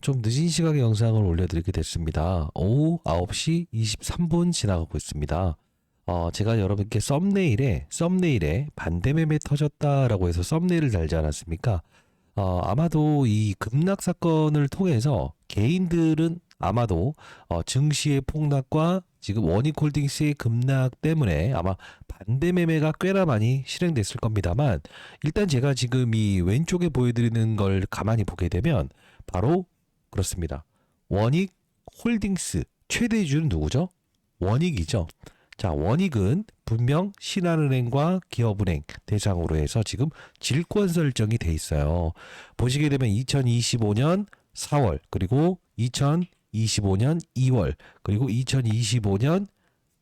좀 늦은 시각에 영상을 올려드리게 됐습니다. 오후 9시 23분 지나가고 있습니다. 제가 여러분께 썸네일에 반대매매 터졌다라고 해서 썸네일을 달지 않았습니까? 아마도 이 급락 사건을 통해서 개인들은 아마도 증시의 폭락과 지금 원익홀딩스의 급락 때문에 아마 반대 매매가 꽤나 많이 실행됐을 겁니다만, 일단 제가 지금 이 왼쪽에 보여드리는 걸 가만히 보게 되면 바로 그렇습니다. 원익홀딩스 최대주는 누구죠? 원익이죠. 자, 원익은 분명 신한은행과 기업은행 대상으로 해서 지금 질권 설정이 돼 있어요. 보시게 되면 2025년 4월, 그리고 2025년 2월, 그리고 2025년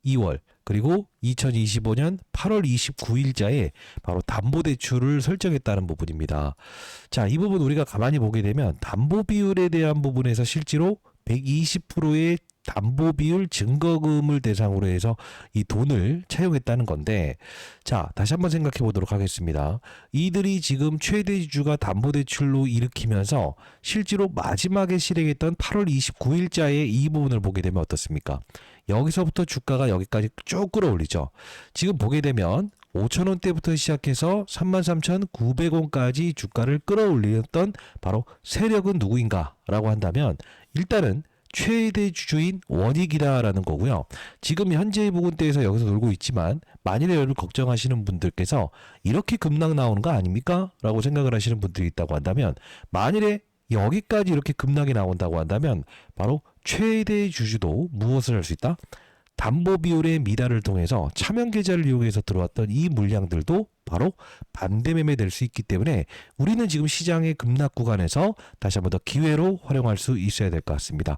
2월, 그리고 2025년 8월 29일자에 바로 담보대출을 설정했다는 부분입니다. 자, 이 부분 우리가 가만히 보게 되면 담보비율에 대한 부분에서 실제로 120%의 담보비율 증거금을 대상으로 해서 이 돈을 차용했다는 건데, 자, 다시 한번 생각해 보도록 하겠습니다. 이들이 지금 최대주가 담보대출로 일으키면서 실제로 마지막에 실행했던 8월 29일자의 이 부분을 보게 되면 어떻습니까? 여기서부터 주가가 여기까지 쭉 끌어올리죠. 지금 보게 되면 5,000원대부터 시작해서 33,900원까지 주가를 끌어올렸던 바로 세력은 누구인가 라고 한다면, 일단은 최대 주주인 원익이다라는 거고요. 지금 현재의 부분대에서 여기서 놀고 있지만, 만일에 여러분 걱정하시는 분들께서 이렇게 급락 나오는 거 아닙니까? 라고 생각을 하시는 분들이 있다고 한다면, 만일에 여기까지 이렇게 급락이 나온다고 한다면 바로 최대 주주도 무엇을 할 수 있다? 담보비율의 미달을 통해서 차명 계좌를 이용해서 들어왔던 이 물량들도 바로 반대 매매될 수 있기 때문에, 우리는 지금 시장의 급락 구간에서 다시 한번 더 기회로 활용할 수 있어야 될 것 같습니다.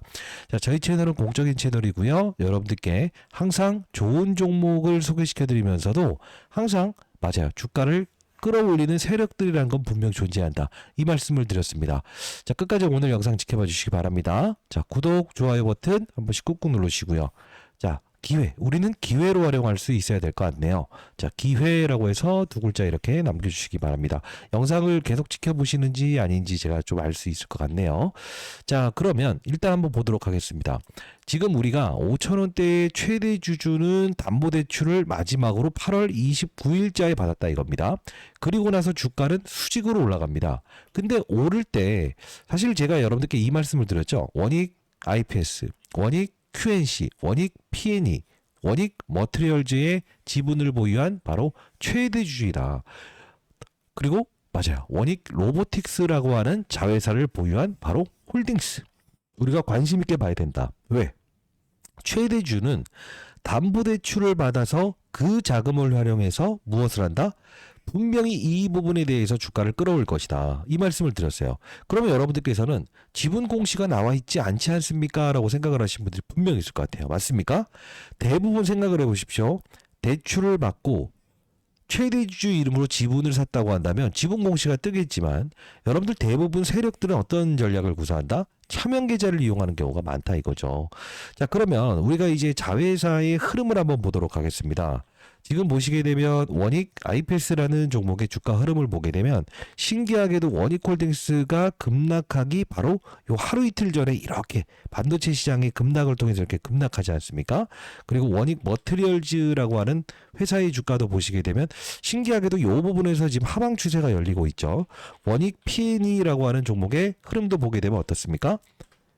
자, 저희 채널은 공적인 채널이고요. 여러분들께 항상 좋은 종목을 소개시켜 드리면서도 항상 맞아요, 주가를 끌어올리는 세력들이라는 건 분명 존재한다, 이 말씀을 드렸습니다. 자, 끝까지 오늘 영상 지켜봐 주시기 바랍니다. 자, 구독, 좋아요 버튼 한 번씩 꾹꾹 누르시고요. 자, 기회, 우리는 기회로 활용할 수 있어야 될 것 같네요. 자, 기회라고 해서 두 글자 이렇게 남겨주시기 바랍니다. 영상을 계속 지켜보시는지 아닌지 제가 좀 알 수 있을 것 같네요. 자, 그러면 일단 한번 보도록 하겠습니다. 지금 우리가 5,000원대의 최대 주주는 담보대출을 마지막으로 8월 29일자에 받았다 이겁니다. 그리고 나서 주가는 수직으로 올라갑니다. 근데 오를 때 사실 제가 여러분들께 이 말씀을 드렸죠. 원익 IPS, 원익 QNC, 원익 P&E, 원익 머트리얼즈의 지분을 보유한 바로 최대 주주이다. 그리고 맞아요, 원익 로보틱스라고 하는 자회사를 보유한 바로 홀딩스. 우리가 관심 있게 봐야 된다. 왜? 최대주는 담보대출을 받아서 그 자금을 활용해서 무엇을 한다? 분명히 이 부분에 대해서 주가를 끌어올 것이다, 이 말씀을 드렸어요. 그러면 여러분들께서는 지분 공시가 나와 있지 않지 않습니까? 라고 생각을 하시는 분들이 분명히 있을 것 같아요. 맞습니까? 대부분 생각을 해보십시오. 대출을 받고 최대주주 이름으로 지분을 샀다고 한다면 지분 공시가 뜨겠지만, 여러분들 대부분 세력들은 어떤 전략을 구사한다? 차명 계좌를 이용하는 경우가 많다 이거죠. 자, 그러면 우리가 이제 자회사의 흐름을 한번 보도록 하겠습니다. 지금 보시게 되면 원익 IPS라는 종목의 주가 흐름을 보게 되면, 신기하게도 원익홀딩스가 급락하기 바로 요 하루 이틀 전에 이렇게 반도체 시장의 급락을 통해서 이렇게 급락하지 않습니까? 그리고 원익 머트리얼즈라고 하는 회사의 주가도 보시게 되면 신기하게도 요 부분에서 지금 하방 추세가 열리고 있죠. 원익 P&E라고 하는 종목의 흐름도 보게 되면 어떻습니까?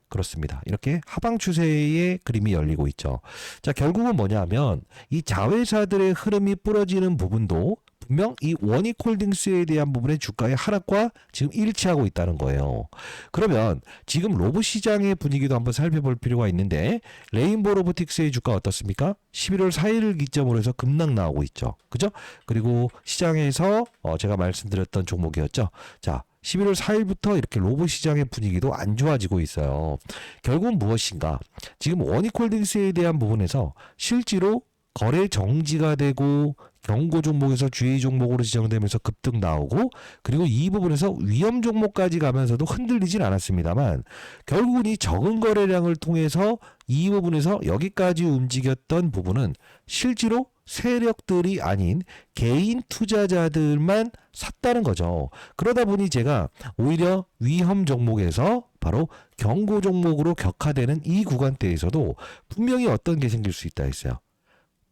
그렇습니다. 이렇게 하방 추세의 그림이 열리고 있죠. 자, 결국은 뭐냐면 이 자회사들의 흐름이 부러지는 부분도 분명 이 원익홀딩스에 대한 부분의 주가의 하락과 지금 일치하고 있다는 거예요. 그러면 지금 로봇 시장의 분위기도 한번 살펴볼 필요가 있는데, 레인보우 로보틱스의 주가 어떻습니까? 11월 4일을 기점으로 해서 급락 나오고 있죠. 그죠? 그리고 시장에서 제가 말씀드렸던 종목이었죠. 자, 11월 4일부터 이렇게 로봇 시장의 분위기도 안 좋아지고 있어요. 결국은 무엇인가? 지금 원익홀딩스에 대한 부분에서 실제로 거래 정지가 되고 경고 종목에서 주의 종목으로 지정되면서 급등 나오고, 그리고 이 부분에서 위험 종목까지 가면서도 흔들리진 않았습니다만, 결국은 이 적은 거래량을 통해서 이 부분에서 여기까지 움직였던 부분은 실제로 세력들이 아닌 개인 투자자들만 샀다는 거죠. 그러다 보니 제가 오히려 위험 종목에서 바로 경고 종목으로 격화되는 이 구간대에서도 분명히 어떤 게 생길 수 있다 했어요.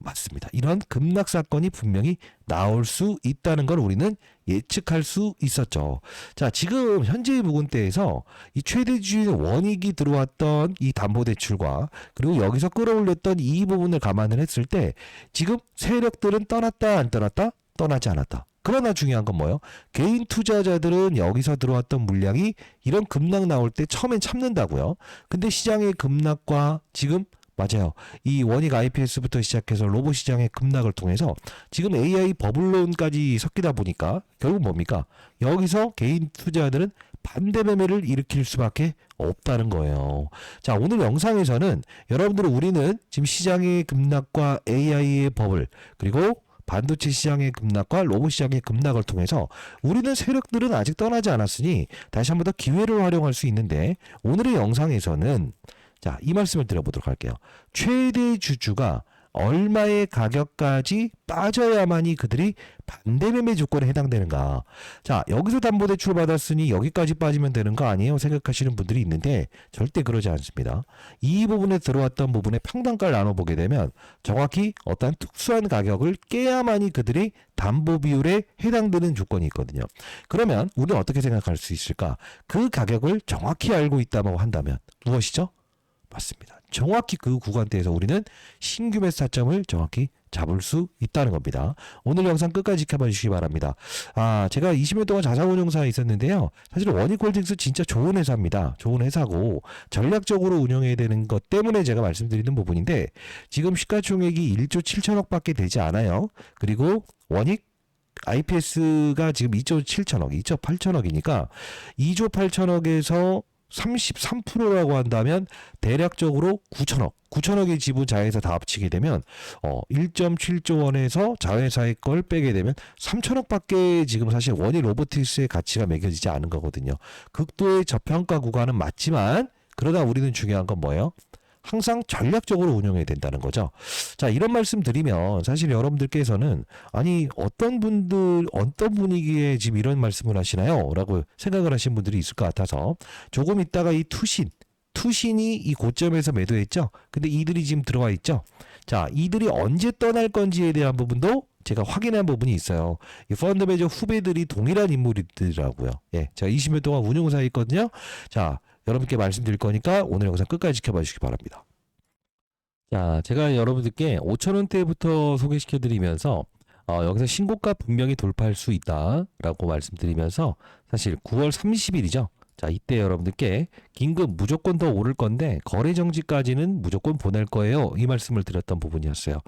맞습니다. 이런 급락 사건이 분명히 나올 수 있다는 걸 우리는 예측할 수 있었죠. 자, 지금 현재의 부근대에서 이 최대주의 원익이 들어왔던 이 담보대출과 그리고 여기서 끌어올렸던 이 부분을 감안을 했을 때 지금 세력들은 떠났다 안 떠났다? 떠나지 않았다. 그러나 중요한 건 뭐예요? 개인 투자자들은 여기서 들어왔던 물량이 이런 급락 나올 때 처음엔 참는다고요. 근데 시장의 급락과 지금 맞아요. 이 원익 IPS부터 시작해서 로봇 시장의 급락을 통해서 지금 AI 버블론까지 섞이다 보니까 결국 뭡니까? 여기서 개인 투자자들은 반대 매매를 일으킬 수밖에 없다는 거예요. 자, 오늘 영상에서는 여러분들은 우리는 지금 시장의 급락과 AI의 버블 그리고 반도체 시장의 급락과 로봇 시장의 급락을 통해서 우리는 세력들은 아직 떠나지 않았으니 다시 한 번 더 기회를 활용할 수 있는데 오늘의 영상에서는 자, 이 말씀을 드려보도록 할게요. 최대 주주가 얼마의 가격까지 빠져야만이 그들이 반대 매매 조건에 해당되는가. 자, 여기서 담보대출 받았으니 여기까지 빠지면 되는 거 아니에요? 생각하시는 분들이 있는데 절대 그러지 않습니다. 이 부분에 들어왔던 부분의 평단가를 나눠보게 되면 정확히 어떤 특수한 가격을 깨야만이 그들이 담보 비율에 해당되는 조건이 있거든요. 그러면 우리는 어떻게 생각할 수 있을까? 그 가격을 정확히 알고 있다고 한다면 무엇이죠? 맞습니다. 정확히 그 구간대에서 우리는 신규 매수 타점을 정확히 잡을 수 있다는 겁니다. 오늘 영상 끝까지 지켜봐 주시기 바랍니다. 제가 20년 동안 자산운용사에 있었는데요. 사실 원익홀딩스 진짜 좋은 회사입니다. 좋은 회사고 전략적으로 운영해야 되는 것 때문에 제가 말씀드리는 부분인데 지금 시가총액이 1조 7천억밖에 되지 않아요. 그리고 원익 IPS가 지금 2조 7천억, 2조 8천억이니까 2조 8천억에서 33%라고 한다면 대략적으로 9천억의 지분 자회사 다 합치게 되면 1.7조 원에서 자회사의 걸 빼게 되면 3천억밖에 지금 사실 원익 로보틱스의 가치가 매겨지지 않은 거거든요. 극도의 저평가 구간은 맞지만 그러다 우리는 중요한 건 뭐예요? 항상 전략적으로 운영해야 된다는 거죠. 자, 이런 말씀 드리면 사실 여러분들께서는 아니 어떤 분위기에 지금 이런 말씀을 하시나요? 라고 생각을 하신 분들이 있을 것 같아서 조금 있다가 이 투신이 이 고점에서 매도했죠. 근데 이들이 지금 들어와 있죠. 자, 이들이 언제 떠날 건지에 대한 부분도 제가 확인한 부분이 있어요. 이 펀드 매니저 후배들이 동일한 인물이더라고요. 예, 제가 20년 동안 운용사에 있거든요. 자, 여러분께 말씀드릴 거니까 오늘 영상 끝까지 지켜봐 주시기 바랍니다. 자, 제가 여러분들께 5,000원대부터 소개시켜 드리면서 여기서 신고가 분명히 돌파할 수 있다라고 말씀드리면서 사실 9월 30일이죠. 자, 이때 여러분들께 긴급 무조건 더 오를 건데 거래 정지까지는 무조건 보낼 거예요. 이 말씀을 드렸던 부분이었어요.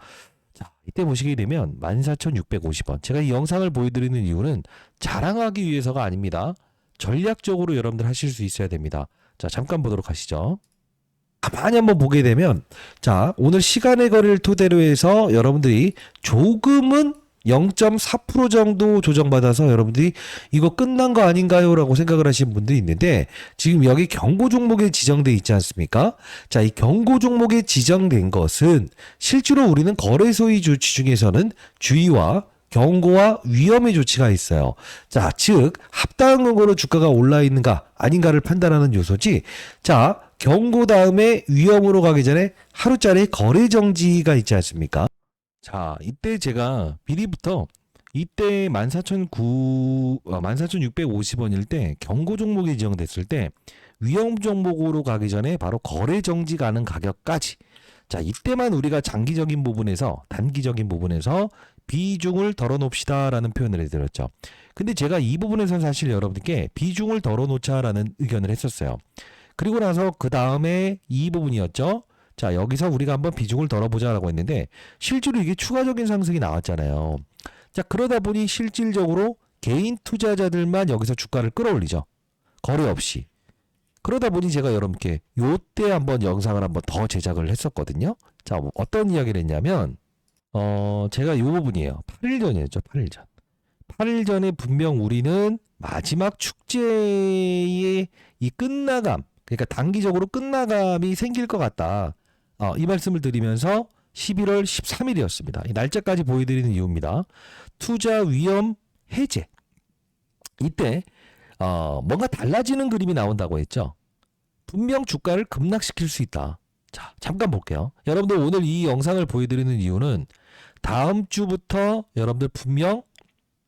자, 이때 보시게 되면 14,650원. 제가 이 영상을 보여드리는 이유는 자랑하기 위해서가 아닙니다. 전략적으로 여러분들 하실 수 있어야 됩니다. 자, 잠깐 보도록 하시죠. 가만히 한번 보게 되면 자, 오늘 시간의 거래를 토대로 해서 여러분들이 조금은 0.4% 정도 조정받아서 여러분들이 이거 끝난 거 아닌가요? 라고 생각을 하시는 분들이 있는데 지금 여기 경고 종목에 지정돼 있지 않습니까? 자, 이 경고 종목에 지정된 것은 실제로 우리는 거래소의 조치 중에서는 주의와 경고와 위험의 조치가 있어요. 자, 즉 합당한 거로 주가가 올라 있는가 아닌가를 판단하는 요소지. 자, 경고 다음에 위험으로 가기 전에 하루짜리 거래 정지가 있지 않습니까? 자, 이때 제가 미리부터 이때 14,650원일 때 경고 종목이 지정됐을 때 위험 종목으로 가기 전에 바로 거래 정지 가는 가격까지 자, 이때만 우리가 장기적인 부분에서 단기적인 부분에서 비중을 덜어놓읍시다라는 표현을 해드렸죠. 근데 제가 이 부분에서 사실 여러분들께 비중을 덜어놓자라는 의견을 했었어요. 그리고 나서 그 다음에 이 부분이었죠. 자, 여기서 우리가 한번 비중을 덜어보자라고 했는데 실제로 이게 추가적인 상승이 나왔잖아요. 자, 그러다 보니 실질적으로 개인 투자자들만 여기서 주가를 끌어올리죠. 거래 없이. 그러다 보니 제가 여러분께 요때 한번 영상을 한번 더 제작을 했었거든요. 자, 어떤 이야기를 했냐면 제가 이 부분이에요. 8일 전이었죠. 8일 전. 8일 전에 분명 우리는 마지막 축제의 이 끝나감, 그러니까 단기적으로 끝나감이 생길 것 같다. 이 말씀을 드리면서 11월 13일이었습니다. 이 날짜까지 보여드리는 이유입니다. 투자 위험 해제. 이때 뭔가 달라지는 그림이 나온다고 했죠. 분명 주가를 급락시킬 수 있다. 자, 잠깐 볼게요. 여러분들 오늘 이 영상을 보여드리는 이유는 다음 주부터 여러분들 분명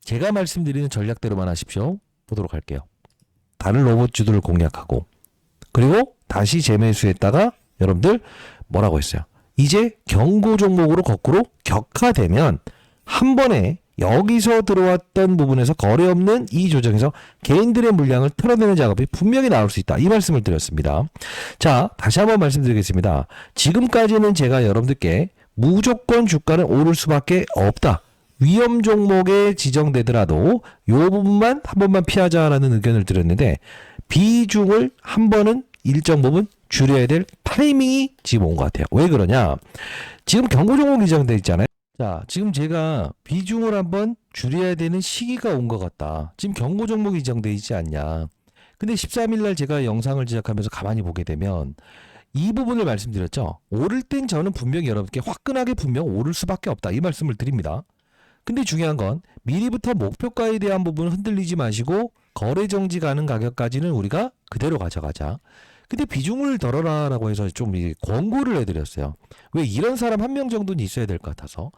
제가 말씀드리는 전략대로만 하십시오. 보도록 할게요. 다른 로봇주들을 공략하고 그리고 다시 재매수했다가 여러분들 뭐라고 했어요? 이제 경고 종목으로 거꾸로 격화되면 한 번에 여기서 들어왔던 부분에서 거래 없는 이 조정에서 개인들의 물량을 털어내는 작업이 분명히 나올 수 있다. 이 말씀을 드렸습니다. 자, 다시 한번 말씀드리겠습니다. 지금까지는 제가 여러분들께 무조건 주가는 오를 수밖에 없다. 위험 종목에 지정되더라도 이 부분만 한 번만 피하자라는 의견을 드렸는데 비중을 한 번은 일정 부분 줄여야 될 타이밍이 지금 온 것 같아요. 왜 그러냐? 지금 경고 종목이 지정돼 있잖아요. 자, 지금 제가 비중을 한번 줄여야 되는 시기가 온 것 같다. 지금 경고 종목이 지정돼 있지 않냐. 근데 13일 날 제가 영상을 제작하면서 가만히 보게 되면 이 부분을 말씀드렸죠. 오를 땐 저는 분명히 여러분께 화끈하게 분명 오를 수밖에 없다. 이 말씀을 드립니다. 근데 중요한 건 미리부터 목표가에 대한 부분은 흔들리지 마시고 거래 정지 가능 가격까지는 우리가 그대로 가져가자. 근데 비중을 덜어라라고 해서 좀 권고를 해드렸어요. 왜 이런 사람 한 명 정도는 있어야 될 것 같아서.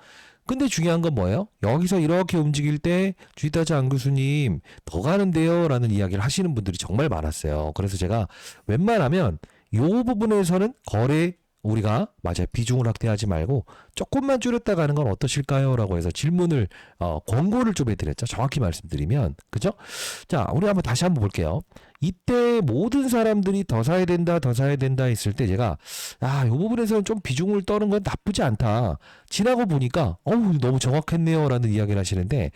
근데 중요한 건 뭐예요? 여기서 이렇게 움직일 때 주식타자 안 교수님 더 가는데요 라는 이야기를 하시는 분들이 정말 많았어요. 그래서 제가 웬만하면 이 부분에서는 거래 우리가 맞아요. 비중을 확대하지 말고 조금만 줄였다 가는 건 어떠실까요? 라고 해서 질문을 권고를 좀 해드렸죠. 정확히 말씀드리면 그죠? 자, 우리 한번 다시 한번 볼게요. 이때 모든 사람들이 더 사야 된다 했을 때 제가 이 부분에서는 좀 비중을 떠는 건 나쁘지 않다. 지나고 보니까 너무 정확했네요 라는 이야기를 하시는데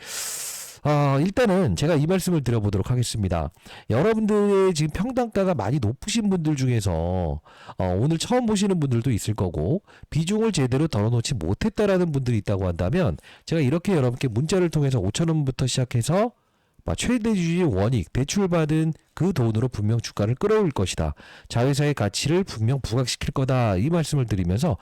일단은 제가 이 말씀을 드려보도록 하겠습니다. 여러분들의 지금 평단가가 많이 높으신 분들 중에서 오늘 처음 보시는 분들도 있을 거고 비중을 제대로 덜어놓지 못했다라는 분들이 있다고 한다면 제가 이렇게 여러분께 문자를 통해서 5,000원부터 시작해서 최대 주식 원익 대출받은 그 돈으로 분명 주가를 끌어올 것이다. 자회사의 가치를 분명 부각시킬 거다. 이 말씀을 드리면서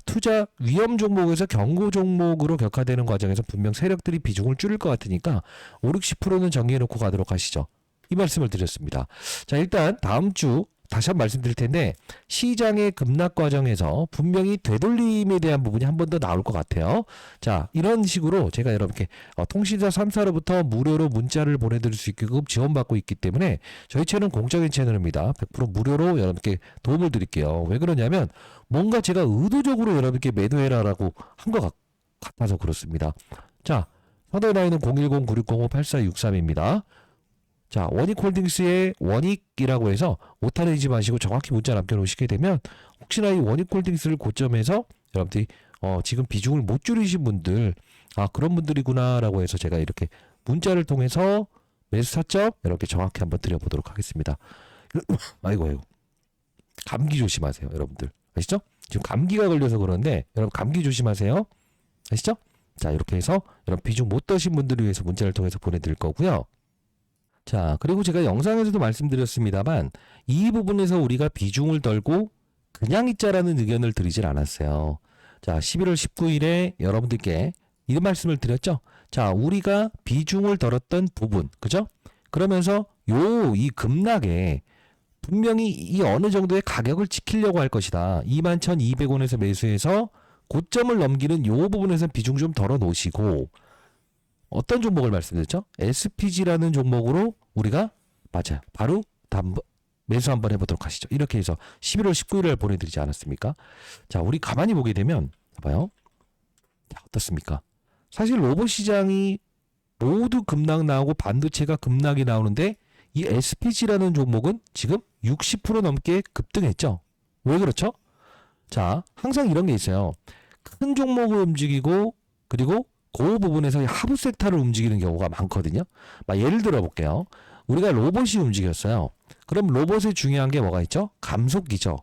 투자 위험 종목에서 경고 종목으로 격화되는 과정에서 분명 세력들이 비중을 줄일 것 같으니까 5, 60%는 정리해놓고 가도록 하시죠. 이 말씀을 드렸습니다. 자, 일단 다음 주 다시 한번 말씀드릴 텐데 시장의 급락 과정에서 분명히 되돌림에 대한 부분이 한 번 더 나올 것 같아요. 자, 이런 식으로 제가 여러분께 통신사 3사로부터 무료로 문자를 보내드릴 수 있게끔 지원받고 있기 때문에 저희 채널은 공적인 채널입니다. 100% 무료로 여러분께 도움을 드릴게요. 왜 그러냐면 뭔가 제가 의도적으로 여러분께 매도해라라고 한 것 같아서 그렇습니다. 자, 상담 라인은 010-9605-8463입니다. 자, 원익홀딩스의 원익이라고 해서 오타 내지 마시고 정확히 문자 남겨놓으시게 되면 혹시나 이 원익홀딩스를 고점에서 여러분들이 지금 비중을 못 줄이신 분들 그런 분들이구나 라고 해서 제가 이렇게 문자를 통해서 매수 타점 이렇게 정확히 한번 드려보도록 하겠습니다. 아이고 감기 조심하세요 여러분들. 아시죠? 지금 감기가 걸려서 그러는데 여러분 감기 조심하세요. 아시죠? 자, 이렇게 해서 여러분 비중 못 더신 분들을 위해서 문자를 통해서 보내드릴 거고요. 자, 그리고 제가 영상에서도 말씀드렸습니다만 이 부분에서 우리가 비중을 덜고 그냥 있자라는 의견을 드리질 않았어요. 자, 11월 19일에 여러분들께 이런 말씀을 드렸죠. 자, 우리가 비중을 덜었던 부분, 그죠? 그러면서 이 급락에 분명히 이 어느 정도의 가격을 지키려고 할 것이다. 21,200원에서 매수해서 고점을 넘기는 요 부분에서 비중 좀 덜어 놓으시고 어떤 종목을 말씀드렸죠? SPG라는 종목으로 우리가 맞아요. 바로 매수 한번 해보도록 하시죠. 이렇게 해서 11월 19일을 보내드리지 않았습니까? 자, 우리 가만히 보게 되면 봐봐요. 자, 어떻습니까? 사실 로봇 시장이 모두 급락 나오고 반도체가 급락이 나오는데 이 SPG라는 종목은 지금 60% 넘게 급등했죠. 왜 그렇죠? 자, 항상 이런 게 있어요. 큰 종목을 움직이고 그리고 그 부분에서 하부 섹터를 움직이는 경우가 많거든요. 예를 들어 볼게요. 우리가 로봇이 움직였어요. 그럼 로봇에 중요한 게 뭐가 있죠? 감속기죠.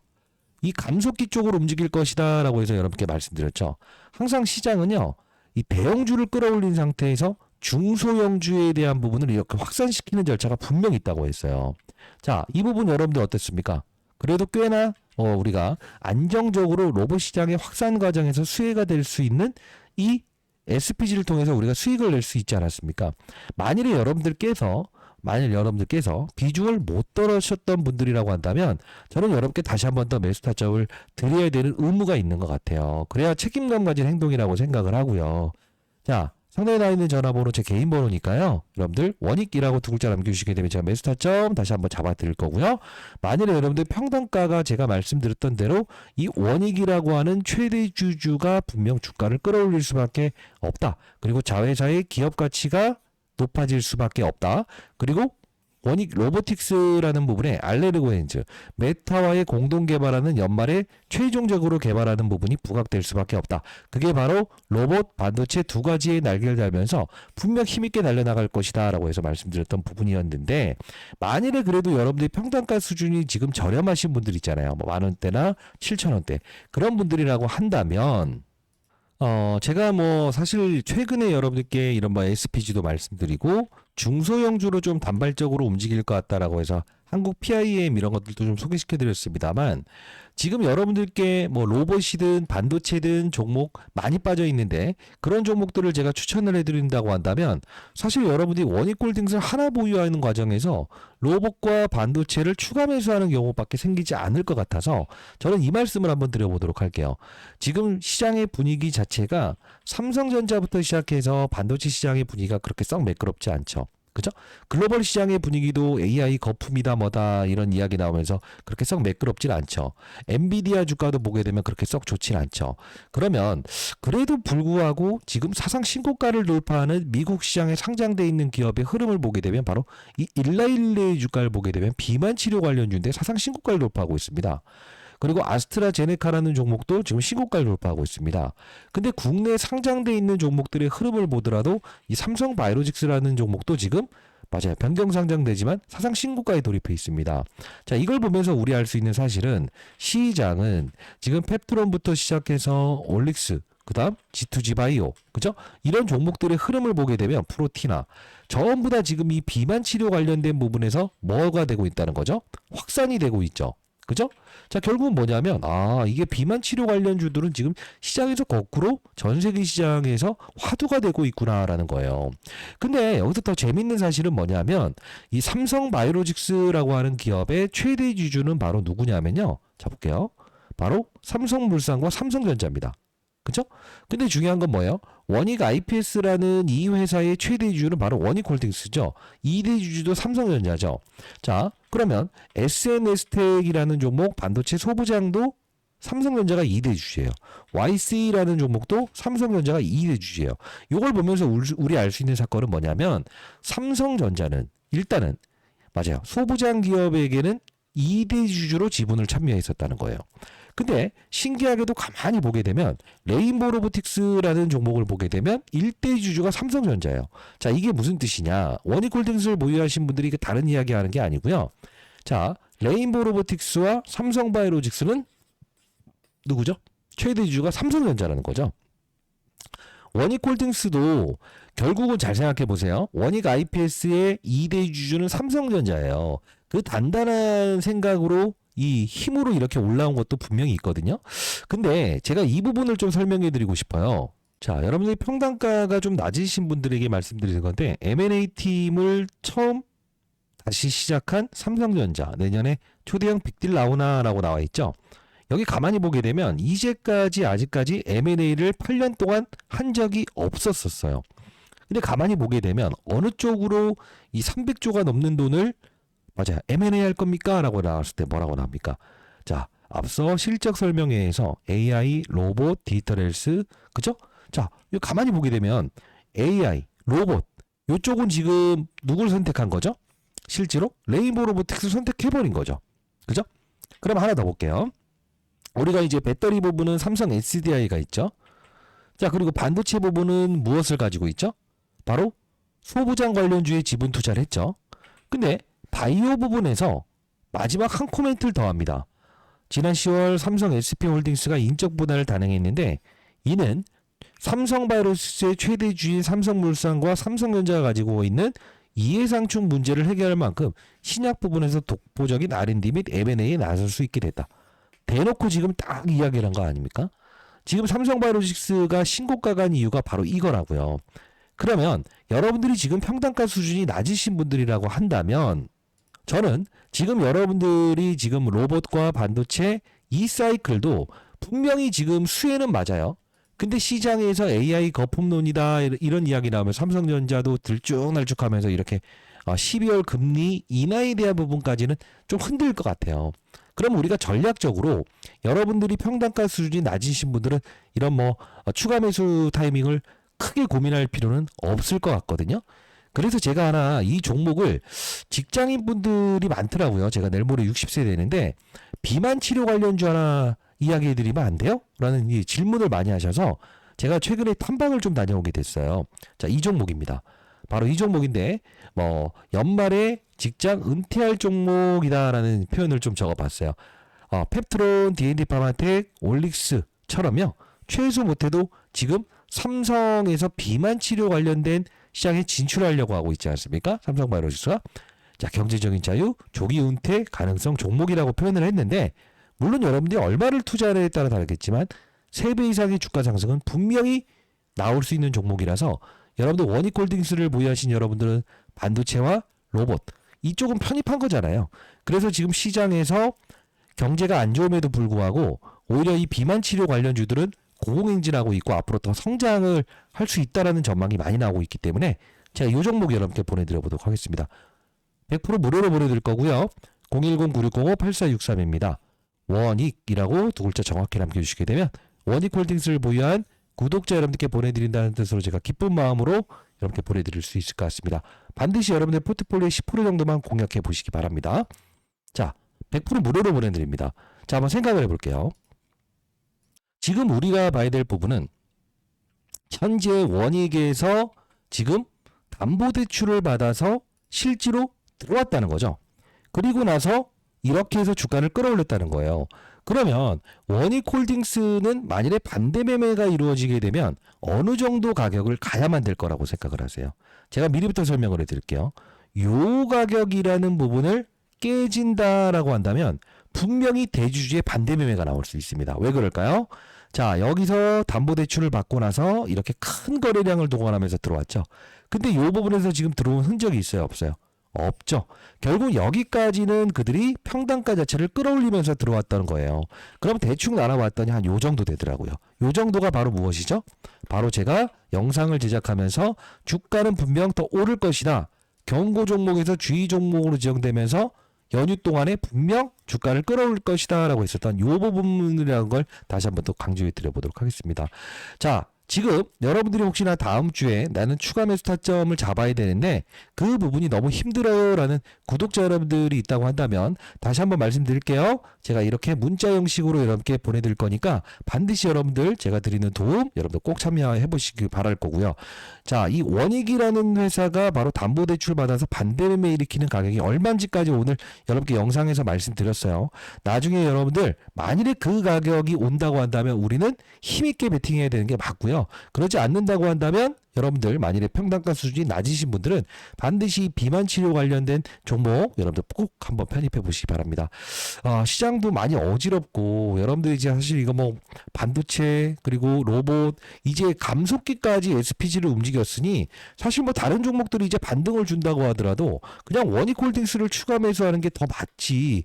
이 감속기 쪽으로 움직일 것이다 라고 해서 여러분께 말씀드렸죠. 항상 시장은요. 이 대형주를 끌어올린 상태에서 중소형주에 대한 부분을 이렇게 확산시키는 절차가 분명히 있다고 했어요. 자, 이 부분 여러분들 어땠습니까? 그래도 꽤나 우리가 안정적으로 로봇 시장의 확산 과정에서 수혜가 될 수 있는 이 SPG를 통해서 우리가 수익을 낼 수 있지 않았습니까? 만일 여러분들께서 비중을 못 떨어셨던 분들이라고 한다면 저는 여러분께 다시 한 번 더 매수 타점을 드려야 되는 의무가 있는 것 같아요. 그래야 책임감 가진 행동이라고 생각을 하고요. 자, 상단에 나와 있는 전화번호 제 개인 번호니까요. 여러분들 원익이라고 두 글자 남겨주시게 되면 제가 매수 타점 다시 한번 잡아 드릴 거고요. 만일에 여러분들 평단가가 제가 말씀드렸던 대로 이 원익이라고 하는 최대 주주가 분명 주가를 끌어올릴 수밖에 없다. 그리고 자회사의 기업 가치가 높아질 수밖에 없다. 그리고 원익 로보틱스라는 부분에 알레르고엔즈, 메타와의 공동 개발하는 연말에 최종적으로 개발하는 부분이 부각될 수밖에 없다. 그게 바로 로봇, 반도체 두 가지의 날개를 달면서 분명 힘있게 달려나갈 것이다 라고 해서 말씀드렸던 부분이었는데, 만일에 그래도 여러분들이 평단가 수준이 지금 저렴하신 분들 있잖아요. 뭐 만원대나 7천원대 그런 분들이라고 한다면 제가 뭐 사실 최근에 여러분들께 이런 뭐 SPG도 말씀드리고 중소형주로 좀 단발적으로 움직일 것 같다라고 해서 한국 PIM 이런 것들도 좀 소개시켜 드렸습니다만, 지금 여러분들께 뭐 로봇이든 반도체든 종목 많이 빠져 있는데 그런 종목들을 제가 추천을 해드린다고 한다면 사실 여러분들이 원익홀딩스를 하나 보유하는 과정에서 로봇과 반도체를 추가 매수하는 경우밖에 생기지 않을 것 같아서 저는 이 말씀을 한번 드려보도록 할게요. 지금 시장의 분위기 자체가 삼성전자부터 시작해서 반도체 시장의 분위기가 그렇게 썩 매끄럽지 않죠. 그죠? 글로벌 시장의 분위기도 AI 거품이다 뭐다 이런 이야기 나오면서 그렇게 썩 매끄럽진 않죠. 엔비디아 주가도 보게 되면 그렇게 썩 좋진 않죠. 그러면 그래도 불구하고 지금 사상 신고가를 돌파하는 미국 시장에 상장돼 있는 기업의 흐름을 보게 되면 바로 이 일라일레 주가를 보게 되면 비만 치료 관련주인데 사상 신고가를 돌파하고 있습니다. 그리고 아스트라제네카라는 종목도 지금 신고가를 돌파하고 있습니다. 근데 국내 상장돼 있는 종목들의 흐름을 보더라도 이 삼성바이오로직스라는 종목도 지금 맞아요. 변경 상장되지만 사상 신고가에 돌입해 있습니다. 자, 이걸 보면서 우려할 수 있는 사실은 시장은 지금 펩트론부터 시작해서 올릭스, 그다음 G2G 바이오, 그죠? 이런 종목들의 흐름을 보게 되면 프로티나 전부 다 지금 이 비만 치료 관련된 부분에서 뭐가 되고 있다는 거죠? 확산이 되고 있죠. 그죠? 자, 결국은 뭐냐면, 이게 비만 치료 관련주들은 지금 시장에서 거꾸로 전 세계 시장에서 화두가 되고 있구나라는 거예요. 근데 여기서 더 재밌는 사실은 뭐냐면, 이 삼성바이오로직스라고 하는 기업의 최대 주주는 바로 누구냐면요. 자, 볼게요. 바로 삼성물산과 삼성전자입니다. 그죠? 근데 중요한 건 뭐예요? 원익 IPS라는 이 회사의 최대 주주는 바로 원익홀딩스죠. 2대 주주도 삼성전자죠. 자, 그러면 SNS텍이라는 종목 반도체 소부장도 삼성전자가 2대 주주예요. YC라는 종목도 삼성전자가 2대 주주예요. 이걸 보면서 우리 알 수 있는 사건은 뭐냐면 삼성전자는 일단은 맞아요. 소부장 기업에게는 2대 주주로 지분을 참여했었다는 거예요. 근데 신기하게도 가만히 보게 되면 레인보우 로보틱스라는 종목을 보게 되면 1대 주주가 삼성전자예요. 자, 이게 무슨 뜻이냐? 원익홀딩스를 보유하신 분들이 다른 이야기 하는 게 아니고요. 자, 레인보우 로보틱스와 삼성바이오로직스는 누구죠? 최대 주주가 삼성전자라는 거죠. 원익홀딩스도 결국은 잘 생각해 보세요. 원익 IPS의 2대 주주는 삼성전자예요. 그 단단한 생각으로 이 힘으로 이렇게 올라온 것도 분명히 있거든요. 근데 제가 이 부분을 좀 설명해 드리고 싶어요. 자, 여러분들이 평단가가 좀 낮으신 분들에게 말씀드리는 건데 M&A 팀을 처음 다시 시작한 삼성전자 내년에 초대형 빅딜 나오나라고 나와 있죠. 여기 가만히 보게 되면 이제까지 아직까지 M&A를 8년 동안 한 적이 없었어요. 근데 가만히 보게 되면 어느 쪽으로 이 300조가 넘는 돈을 맞아요. M&A 할 겁니까? 라고 나왔을 때 뭐라고 나옵니까? 자, 앞서 실적 설명회에서 AI, 로봇, 디지털 헬스, 그죠? 자, 이거 가만히 보게 되면 AI, 로봇, 이쪽은 지금 누굴 선택한 거죠? 실제로 레인보우 로보틱스 선택해버린 거죠. 그죠? 그럼 하나 더 볼게요. 우리가 이제 배터리 부분은 삼성 SDI가 있죠. 자, 그리고 반도체 부분은 무엇을 가지고 있죠? 바로 소부장 관련주에 지분 투자를 했죠. 근데 바이오 부분에서 마지막 한 코멘트를 더합니다. 지난 10월 삼성 SP홀딩스가 인적 분할을 단행했는데 이는 삼성바이오로직스의 최대 주인 삼성물산과 삼성전자가 가지고 있는 이해상충 문제를 해결할 만큼 신약 부분에서 독보적인 R&D 및 M&A에 나설 수 있게 됐다. 대놓고 지금 딱 이야기를 한 거 아닙니까? 지금 삼성바이오로직스가 신고가 간 이유가 바로 이거라고요. 그러면 여러분들이 지금 평단가 수준이 낮으신 분들이라고 한다면 저는 지금 여러분들이 지금 로봇과 반도체 이 사이클도 분명히 지금 수혜는 맞아요. 근데 시장에서 AI 거품론이다 이런 이야기 나오면 삼성전자도 들쭉날쭉하면서 이렇게 12월 금리 인하에 대한 부분까지는 좀 흔들 것 같아요. 그럼 우리가 전략적으로 여러분들이 평단가 수준이 낮으신 분들은 이런 추가 매수 타이밍을 크게 고민할 필요는 없을 것 같거든요. 그래서 제가 하나 이 종목을 직장인 분들이 많더라고요. 제가 내일 모레 60세 되는데 비만 치료 관련주 하나 이야기해 드리면 안 돼요? 라는 이 질문을 많이 하셔서 제가 최근에 탐방을 좀 다녀오게 됐어요. 자, 이 종목입니다. 바로 이 종목인데 연말에 직장 은퇴할 종목이다라는 표현을 좀 적어봤어요. 펩트론, D&D 파마텍, 올릭스처럼요. 최소 못해도 지금 삼성에서 비만 치료 관련된 시장에 진출하려고 하고 있지 않습니까? 삼성바이오로직스가. 자, 경제적인 자유, 조기 은퇴 가능성 종목이라고 표현을 했는데 물론 여러분들이 얼마를 투자를 따라 다르겠지만 3배 이상의 주가 상승은 분명히 나올 수 있는 종목이라서 여러분들 원익홀딩스를 보유하신 여러분들은 반도체와 로봇 이쪽은 편입한 거잖아요. 그래서 지금 시장에서 경제가 안 좋음에도 불구하고 오히려 이 비만 치료 관련주들은 고공행진하고 있고 앞으로 더 성장을 할 수 있다라는 전망이 많이 나오고 있기 때문에 제가 이 종목 여러분께 보내드려 보도록 하겠습니다. 100% 무료로 보내드릴 거고요. 010-9605-8463입니다. 원익이라고 두 글자 정확히 남겨주시게 되면 원익홀딩스를 보유한 구독자 여러분들께 보내드린다는 뜻으로 제가 기쁜 마음으로 여러분께 보내드릴 수 있을 것 같습니다. 반드시 여러분들 포트폴리오의 10% 정도만 공략해 보시기 바랍니다. 자, 100% 무료로 보내드립니다. 자, 한번 생각을 해볼게요. 지금 우리가 봐야 될 부분은 현재 원익에서 지금 담보대출을 받아서 실제로 들어왔다는 거죠. 그리고 나서 이렇게 해서 주가를 끌어올렸다는 거예요. 그러면 원익홀딩스는 만일에 반대 매매가 이루어지게 되면 어느 정도 가격을 가야만 될 거라고 생각을 하세요. 제가 미리부터 설명을 해드릴게요. 요 가격이라는 부분을 깨진다라고 한다면 분명히 대주주의 반대 매매가 나올 수 있습니다. 왜 그럴까요? 자, 여기서 담보대출을 받고 나서 이렇게 큰 거래량을 동원하면서 들어왔죠. 근데 이 부분에서 지금 들어온 흔적이 있어요? 없어요? 없죠. 결국 여기까지는 그들이 평단가 자체를 끌어올리면서 들어왔다는 거예요. 그럼 대충 나눠봤더니 한 요 정도 되더라고요. 요 정도가 바로 무엇이죠? 바로 제가 영상을 제작하면서 주가는 분명 더 오를 것이다. 경고 종목에서 주의 종목으로 지정되면서 연휴 동안에 분명 주가를 끌어올 것이다 라고 했었던 요 부분이라는 걸 다시 한번 또 강조해 드려 보도록 하겠습니다. 자, 지금 여러분들이 혹시나 다음 주에 나는 추가 매수 타점을 잡아야 되는데 그 부분이 너무 힘들어요 라는 구독자 여러분들이 있다고 한다면 다시 한번 말씀드릴게요. 제가 이렇게 문자 형식으로 여러분께 보내드릴 거니까 반드시 여러분들 제가 드리는 도움 여러분들 꼭 참여해 보시길 바랄 거고요. 자, 이 원익이라는 회사가 바로 담보대출 받아서 반대매매 일으키는 가격이 얼마인지까지 오늘 여러분께 영상에서 말씀드렸어요. 나중에 여러분들 만일에 그 가격이 온다고 한다면 우리는 힘있게 베팅해야 되는 게 맞고요. 그러지 않는다고 한다면 여러분들 만일에 평단가 수준이 낮으신 분들은 반드시 비만 치료 관련된 종목 여러분들 꼭 한번 편입해 보시기 바랍니다. 시장도 많이 어지럽고 여러분들 이제 사실 이거 반도체 그리고 로봇 이제 감속기까지 SPG를 움직였으니 사실 다른 종목들이 이제 반등을 준다고 하더라도 그냥 원익홀딩스를 추가 매수하는 게 더 맞지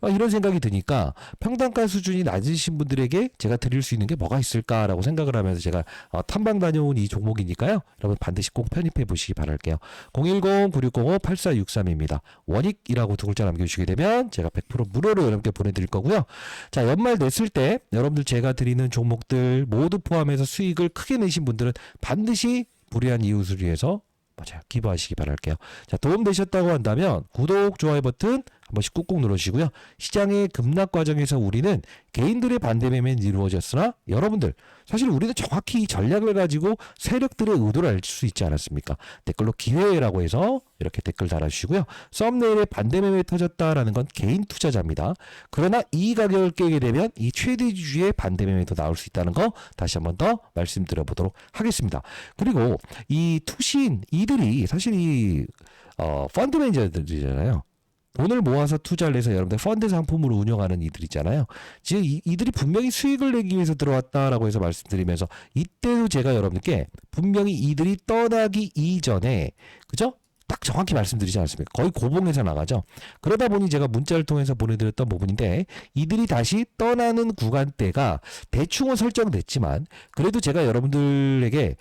이런 생각이 드니까 평단가 수준이 낮으신 분들에게 제가 드릴 수 있는 게 뭐가 있을까라고 생각을 하면서 제가 탐방 다녀온 이 종목이니까요. 여러분 반드시 꼭 편입해 보시기 바랄게요. 010-9605-8463입니다. 원익이라고 두 글자 남겨주시게 되면 제가 100% 무료로 여러분께 보내드릴 거고요. 자, 연말 냈을 때 여러분들 제가 드리는 종목들 모두 포함해서 수익을 크게 내신 분들은 반드시 불의한 이웃을 위해서 맞아요. 기부하시기 바랄게요. 자, 도움되셨다고 한다면 구독, 좋아요 버튼 한 번씩 꾹꾹 누르시고요. 시장의 급락 과정에서 우리는 개인들의 반대 매매는 이루어졌으나 여러분들 사실 우리는 정확히 이 전략을 가지고 세력들의 의도를 알 수 있지 않았습니까? 댓글로 기회라고 해서 이렇게 댓글 달아주시고요. 썸네일에 반대 매매 터졌다라는 건 개인 투자자입니다. 그러나 이 가격을 깨게 되면 이 최대주주의 반대 매매도 나올 수 있다는 거 다시 한번 더 말씀드려 보도록 하겠습니다. 그리고 이 투신 이들이 사실 이 펀드 매니저들이잖아요. 돈을 모아서 투자를 해서 여러분들 펀드 상품을 운영하는 이들 있잖아요. 지금 이들이 분명히 수익을 내기 위해서 들어왔다라고 해서 말씀드리면서 이때도 제가 여러분들께 분명히 이들이 떠나기 이전에 그죠? 딱 정확히 말씀드리지 않습니까? 거의 고봉해서 나가죠. 그러다 보니 제가 문자를 통해서 보내드렸던 부분인데 이들이 다시 떠나는 구간대가 대충은 설정됐지만 그래도 제가 여러분들에게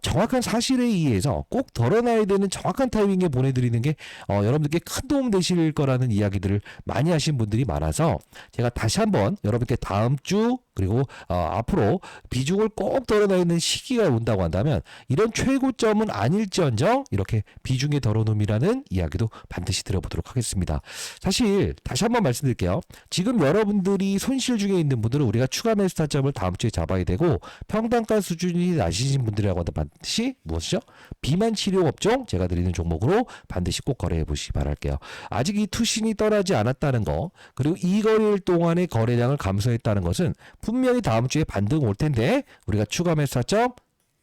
정확한 사실에 의해서 꼭 덜어놔야 되는 정확한 타이밍에 보내드리는 게 여러분들께 큰 도움 되실 거라는 이야기들을 많이 하신 분들이 많아서 제가 다시 한번 여러분께 다음 주 그리고 앞으로 비중을 꼭 덜어놔야 되는 시기가 온다고 한다면 이런 최고점은 아닐지언정 이렇게 비중의 덜어놓음이라는 이야기도 반드시 드려보도록 하겠습니다. 사실 다시 한번 말씀드릴게요. 지금 여러분들이 손실 중에 있는 분들은 우리가 추가 매수 타점을 다음 주에 잡아야 되고 평단가 수준이 낮으신 분들이라고 하면 반드시 무엇이죠? 비만 치료 업종 제가 드리는 종목으로 반드시 꼭 거래해 보시기 바랄게요. 아직 이 투신이 떠나지 않았다는 거 그리고 이 거래일 동안의 거래량을 감소했다는 것은 분명히 다음 주에 반등 올 텐데 우리가 추가 매수 타점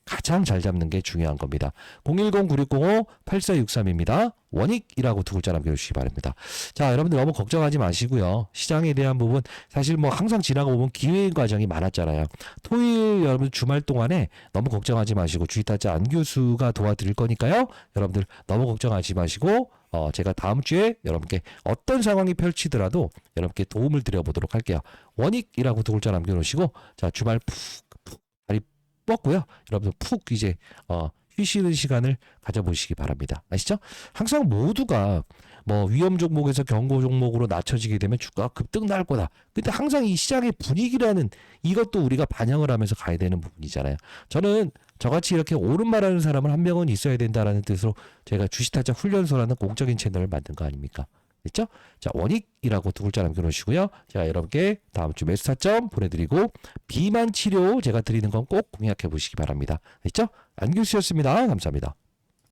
가장 잘 잡는 게 중요한 겁니다. 010-9605-8463입니다. 원익이라고 두 글자 남겨주시기 바랍니다. 자, 여러분들 너무 걱정하지 마시고요. 시장에 대한 부분 사실 뭐 항상 지나가 보면 기회의 과정이 많았잖아요. 토요일 여러분 주말 동안에 너무 걱정하지 마시고 주식타짜 안 교수가 도와드릴 거니까요. 여러분들 너무 걱정하지 마시고 제가 다음 주에 여러분께 어떤 상황이 펼치더라도 여러분께 도움을 드려보도록 할게요. 원익이라고 두 글자 남겨놓으시고 자 주말 푹 다리 뻗고요. 여러분들 푹 이제 쉬시는 시간을 가져보시기 바랍니다. 아시죠? 항상 모두가 뭐 위험 종목에서 경고 종목으로 낮춰지게 되면 주가가 급등 날 거다. 근데 항상 이 시장의 분위기라는 이것도 우리가 반영을 하면서 가야 되는 부분이잖아요. 저는 저같이 이렇게 옳은 말하는 사람은 한 명은 있어야 된다라는 뜻으로 제가 주식타짜 훈련소라는 공적인 채널을 만든 거 아닙니까? 됐죠? 자, 원익이라고 두 글자 남겨놓으시고요. 제가 여러분께 다음 주 매수 타점 보내드리고 비만 치료 제가 드리는 건 꼭 공략해 보시기 바랍니다. 됐죠? 안규수였습니다. 감사합니다.